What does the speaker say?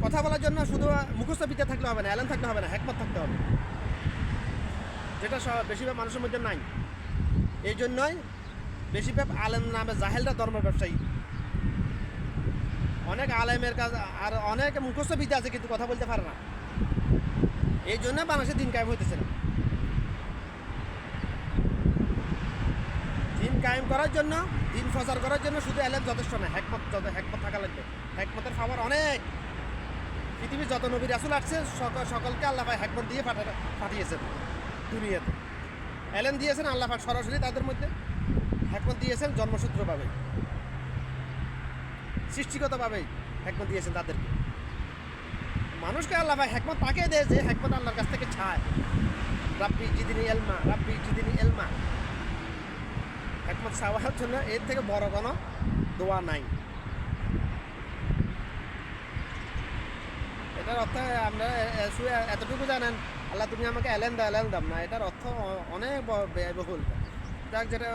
কথা বলার জন্য শুধু মুখস্থ বিদ্যা থাকলে হবে না, এলেম থাকলে হবে না, হেকমত থাকতে হবে, যেটা বেশিরভাগ মানুষের মধ্যে নাই। এই জন্যই বেশিরভাগ আলেম নামে জাহেলরা ধর্মের ব্যবসায়ী। অনেক আলেমের কাজ আর অনেক মুখস্থ বিদ্যা আছে কিন্তু কথা বলতে পারে না। এই জন্য বাংলাদেশে দিন কায়েম হইতেছে না। দিন কায়েম করার জন্য, দিন প্রচার করার জন্য শুধু এলেম যথেষ্ট না, হেকমত থাকা লাগবে। হেকমতের পাওয়ার অনেক। পৃথিবীর যত নবী রাসূল আসছে সকলকে আল্লাহ পাক হেকমত দিয়ে পাঠিয়েছেন দুনিয়াতে। এলেম দিয়েছেন আল্লাহ পাক সরাসরি তাদের মধ্যে, হেকমত দিয়েছেন জন্মসূত্রভাবে, সৃষ্টিগতভাবেই হেকমত দিয়েছেন তাদেরকে। মানুষকে আল্লাহ পাক হেকমত তাকে দেয় যে হেকমত আল্লাহর কাছ থেকে চায়। রাব্বি জিদনি ইলমা, রাব্বি জিদনি ইলমা। হেকমত চাওয়ার জন্য এর থেকে বড় কোনো দোয়া নাই। এটার অর্থ আমরা এতটুকু জানেন, আল্লাহ তুমি আমাকে এলেন দাও না, এটার অর্থ অনেক ব্যয়বহুল। যাক, যেটা